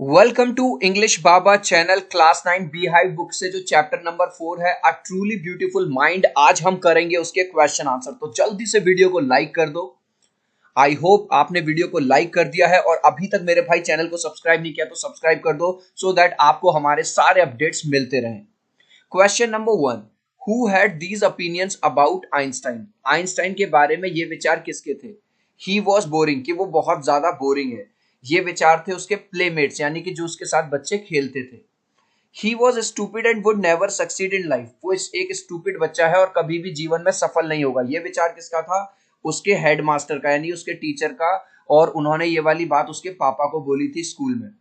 Welcome to English Baba channel class 9 beehive book से जो chapter number 4 है a truly beautiful mind. आज हम करेंगे उसके क्वेश्चन आंसर। तो जल्दी से वीडियो को लाइक कर दो। आई होप आपने वीडियो को लाइक कर दिया है और अभी तक मेरे भाई चैनल को सब्सक्राइब नहीं किया तो सब्सक्राइब कर दो सो दैट आपको हमारे सारे अपडेट्स मिलते रहें। Question number 1, who had these opinions about Einstein. Einstein के बारे में ये विचार किसके थे? ही वॉज बोरिंग, कि वो बहुत ज्यादा बोरिंग है। ये विचार थे उसके प्लेमेट्स यानी कि जो उसके साथ बच्चे खेलते थे। He was stupid and would never succeed in life, वो एक स्टूपिड बच्चा है और कभी भी जीवन में सफल नहीं होगा। ये विचार किसका था? उसके हेडमास्टर का यानी उसके टीचर का। और उन्होंने ये वाली बात उसके पापा को बोली थी स्कूल में।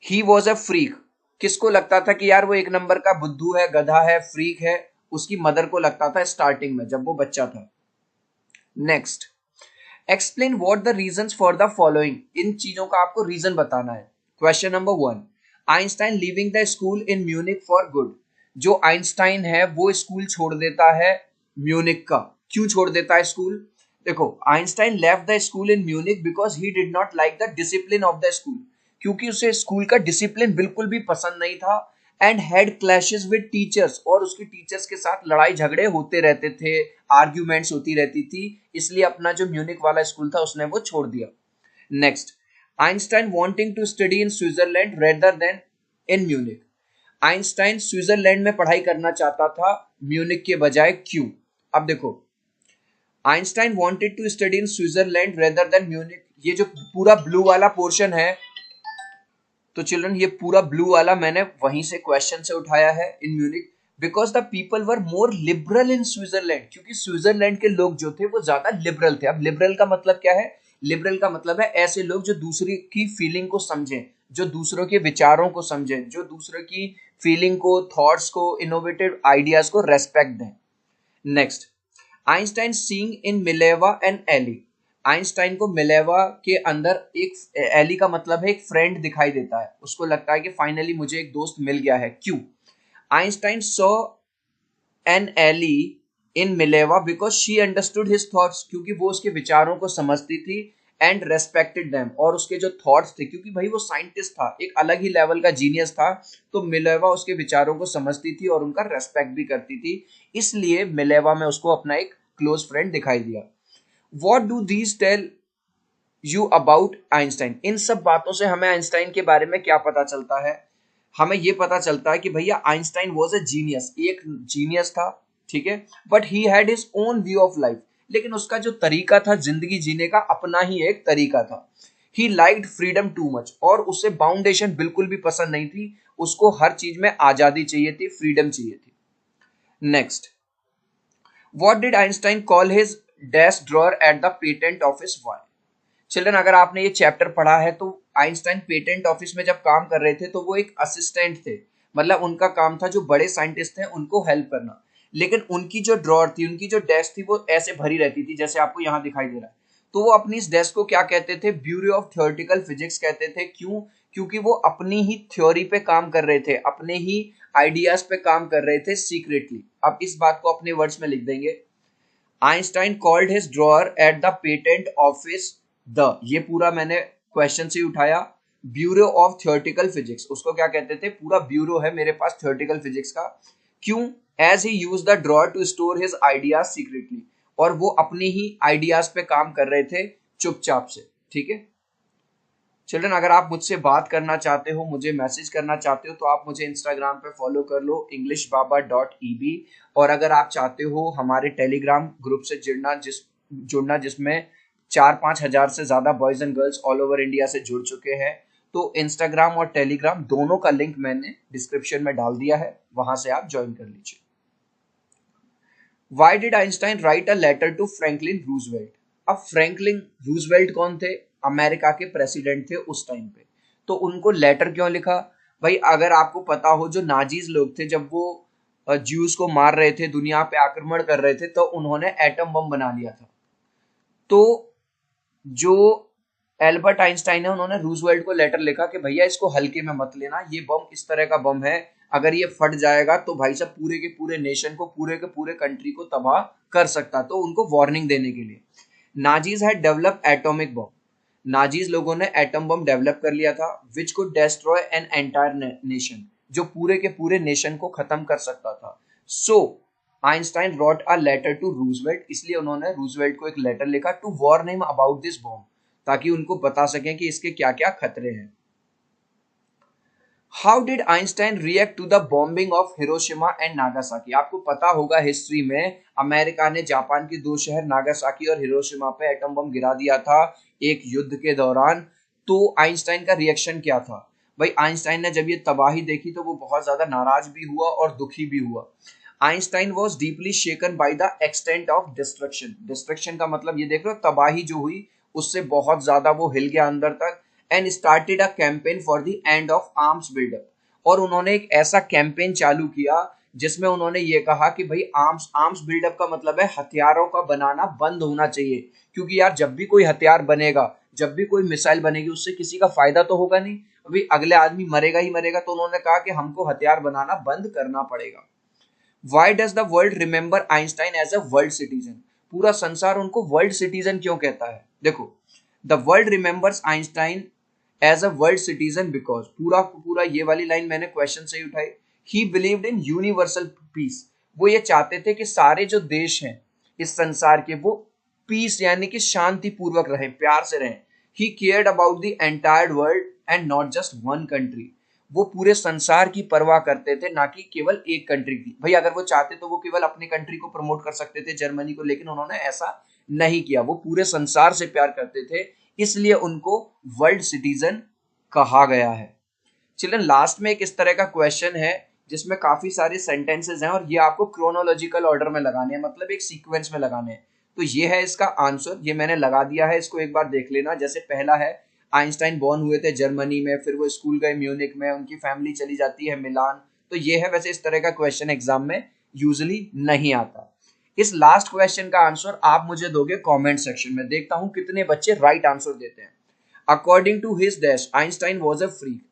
ही वॉज अ फ्रीक, किसको लगता था कि यार वो एक नंबर का बुद्धू है, गधा है, फ्रीक है? उसकी मदर को लगता था स्टार्टिंग में जब वो बच्चा था। Next, explain what the reasons for the following. इन चीजों का आपको रीजन बताना है। Question number 1, Einstein leaving the school in Munich for good. जो आइंस्टाइन है वो स्कूल छोड़ देता है म्यूनिक का। क्यों छोड़ देता है स्कूल? देखो, Einstein left the school in Munich because he did not like the discipline of the school, क्योंकि उसे स्कूल का डिसिप्लिन बिल्कुल भी पसंद नहीं था। And had clashes with teachers, और उसके टीचर्स के साथ लड़ाई झगड़े होते रहते थे, आर्ग्यूमेंट्स होती रहती थी, इसलिए अपना जो म्यूनिक वाला स्कूल था उसने वो छोड़ दिया। Next, Einstein wanting to study in Switzerland rather than in Munich. Einstein Switzerland में पढ़ाई करना चाहता था म्यूनिक के बजाय, क्यों? अब देखो, Einstein wanted to study in Switzerland rather than Munich, ये जो पूरा ब्लू वाला पोर्शन है, तो चिल्ड्रन ये पूरा ब्लू वाला मैंने वहीं से क्वेश्चन से उठाया है, in Munich because the people were more liberal in Switzerland, क्योंकि स्विट्जरलैंड के लोग जो थे वो ज्यादा लिबरल थे। अब लिबरल का मतलब क्या है? लिबरल का मतलब है ऐसे लोग जो दूसरे की फीलिंग को समझें, जो दूसरों के विचारों को समझें, जो दूसरों की फीलिंग को, थॉट्स को, इनोवेटिव आइडियाज को रेस्पेक्ट दें। Next, Einstein seeing in Mileva and ally. Einstein को मिलेवा के अंदर एक, एली का मतलब है एक फ्रेंड दिखाई देता है, उसको लगता है कि फाइनली मुझे एक दोस्त मिल गया है। क्यों? Einstein saw an ally in Mileva because she understood his thoughts, क्योंकि वो उसके विचारों को समझती थी। एंड रेस्पेक्टेड देम, और उसके जो थॉट्स थे, क्योंकि भाई वो साइंटिस्ट था, एक अलग ही लेवल का जीनियस था, तो मिलेवा उसके विचारों को समझती थी और उनका रेस्पेक्ट भी करती थी, इसलिए मिलेवा में उसको अपना एक क्लोज फ्रेंड दिखाई दिया। What do these tell you about Einstein. इन सब बातों से हमें आइंस्टाइन के बारे में क्या पता चलता है? हमें यह पता चलता है कि भैया आइंस्टाइन वॉज ए जीनियस, एक जीनियस था, ठीक है, but he had his own view of life, लेकिन उसका जो तरीका था जिंदगी जीने का, अपना ही एक तरीका था। He liked freedom too much, और उसे बाउंडेशन बिल्कुल भी पसंद नहीं थी, उसको हर चीज में आजादी चाहिए थी, फ्रीडम चाहिए थी। Next, what did Einstein call his desk drawer at the patent office? Why? Children, अगर आपने ये चैप्टर पढ़ा है तो आइंस्टाइन पेटेंट ऑफिस में जब काम कर रहे थे तो वो एक असिस्टेंट थे, मतलब उनका काम था जो बड़े साइंटिस्ट थे उनको हेल्प करना। लेकिन उनकी जो ड्रॉअर थी, उनकी जो डेस्क थी, वो ऐसे भरी रहती थी जैसे आपको यहाँ दिखाई दे रहा है। तो वो अपनी इस डेस्क को क्या कहते थे? ब्यूरो ऑफ थियोरेटिकल फिजिक्स कहते थे। क्यों? क्योंकि वो अपनी ही थ्योरी पे काम कर रहे थे, अपने ही आइडियाज पे काम कर रहे थे सीक्रेटली। अब इस बात को अपने वर्ड्स में लिख देंगे। Einstein called his drawer at the patent office the, ये पूरा मैंने क्वेश्चन से उठाया, ब्यूरो ऑफ थियोरेटिकल फिजिक्स, उसको क्या कहते थे? पूरा ब्यूरो है मेरे पास थियोरेटिकल फिजिक्स का। क्यों? As he use the drawer to store his ideas secretly, और वो अपनी ही आइडियाज पे काम कर रहे थे चुपचाप से, ठीक है। चिल्ड्रन, अगर आप मुझसे बात करना चाहते हो, मुझे मैसेज करना चाहते हो, तो आप मुझे इंस्टाग्राम पे फॉलो कर लो englishbaba.eb। और अगर आप चाहते हो हमारे टेलीग्राम ग्रुप से जुड़ना जिसमें 4-5 हजार से ज्यादा boys and girls all over India से जुड़ चुके हैं, तो इंस्टाग्राम और टेलीग्राम दोनों का लिंक मैंने डिस्क्रिप्शन में डाल दिया है, वहां से आप ज्वाइन कर लीजिए। Why did Einstein write a letter to Franklin Roosevelt? अब फ्रैंकलिन रूजवेल्ट कौन थे? अमेरिका के प्रेसिडेंट थे उस टाइम पे, तो उनको लेटर क्यों लिखा? भाई अगर आपको पता हो, जो नाजीज लोग थे जब वो ज्यूज को मार रहे थे, दुनिया पे आक्रमण कर रहे थे, तो उन्होंने एटम बम बना लिया था। तो जो एल्बर्ट आइंस्टाइन है, उन्होंने रूजवेल्ट को लेटर लिखा कि भैया इसको हल्के में मत लेना, ये बम इस तरह का बम है, अगर ये फट जाएगा तो भाई साहब पूरे के पूरे नेशन को, पूरे के पूरे कंट्री को तबाह कर सकता, तो उनको वार्निंग देने के लिए। Nazis had develop atomic bomb. Nazis लोगों ने एटम बम डेवलप कर लिया था which could destroy an entire nation, जो पूरे के पूरे नेशन को खत्म कर सकता था। So Einstein wrote a letter to Roosevelt, इसलिए उन्होंने रूजवेल्ट को एक लेटर लिखा to warn him about this bomb, ताकि उनको बता सकें कि इसके क्या क्या खतरे हैं। How did Einstein react to the bombing of Hiroshima and Nagasaki? आपको पता होगा हिस्ट्री में अमेरिका ने जापान के दो शहर नागासाकी और हिरोशिमा पे एटम बम गिरा दिया था एक युद्ध के दौरान। तो आइंस्टाइन का रिएक्शन क्या था? भाई आइंस्टाइन ने जब ये तबाही देखी तो वो बहुत ज्यादा नाराज भी हुआ और दुखी भी हुआ। Einstein was deeply shaken by the extent of destruction. Destruction का मतलब ये देख रहे हो, तबाही जो हुई उससे बहुत ज्यादा वो हिल गया अंदर तक। And started a campaign for the end of arms buildup, और उन्होंने एक ऐसा कैंपेन चालू किया जिसमें उन्होंने ये कहा कि भाई आर्म्स आर्म्स बिल्डअप का मतलब है हथियारों का बनाना बंद होना चाहिए, क्योंकि यार जब भी कोई हथियार बनेगा, जब भी कोई मिसाइल बनेगी, उससे किसी का फायदा तो होगा नहीं, अभी अगले आदमी मरेगा ही मरेगा। तो उन्होंने कहा कि हमको हथियार बनाना बंद करना पड़ेगा। Why does the world remember Einstein as a world citizen? पूरा संसार उनको वर्ल्ड सिटीजन क्यों कहता है? देखो, the world remembers Einstein as a world citizen because, पूरा पूरा ये वाली लाइन मैंने क्वेश्चन से ही उठाई, ही बिलीव्ड इन यूनिवर्सल पीस। वो ये चाहते थे कि सारे जो देश हैं इस संसार के वो पीस यानी कि शांति पूर्वक रहें, प्यार से रहें। He cared about the entire world and not just one country. वो पूरे संसार की परवाह करते थे, ना कि केवल एक कंट्री की। भाई अगर वो चाहते तो वो केवल अपनी कंट्री को प्रमोट कर सकते थे, जर्मनी को, लेकिन उन्होंने ऐसा नहीं किया। वो पूरे संसार से प्यार करते थे, इसलिए उनको वर्ल्ड सिटीजन कहा गया है। चिल्ड्रन, लास्ट में एक इस तरह का क्वेश्चन है जिसमें काफी सारे सेंटेंसेस हैं और ये आपको क्रोनोलॉजिकल ऑर्डर में लगाने हैं, मतलब एक सीक्वेंस में लगाने हैं। तो ये है इसका आंसर, ये मैंने लगा दिया है, इसको एक बार देख लेना। जैसे पहला है, आइंस्टाइन बॉर्न हुए थे जर्मनी में, फिर वो स्कूल गए म्यूनिक में, उनकी फैमिली चली जाती है मिलान। तो ये है, वैसे इस तरह का क्वेश्चन एग्जाम में यूजली नहीं आता। इस लास्ट क्वेश्चन का आंसर आप मुझे दोगे कमेंट सेक्शन में, देखता हूं कितने बच्चे राइट आंसर देते हैं। According to his dash Einstein was a freak.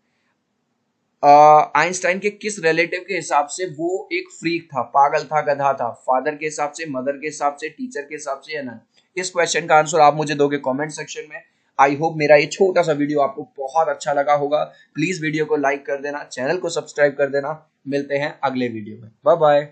Einstein के किस रिलेटिव के हिसाब से वो एक फ्रीक था, पागल था, गधा था? फादर के हिसाब से, मदर के हिसाब से, टीचर के हिसाब से, या नन? इस क्वेश्चन का आंसर आप मुझे दोगे कमेंट सेक्शन में। आई होप मेरा ये छोटा सा वीडियो आपको बहुत अच्छा लगा होगा। प्लीज वीडियो को लाइक कर देना, चैनल को सब्सक्राइब कर देना। मिलते हैं अगले वीडियो में, बाय बाय।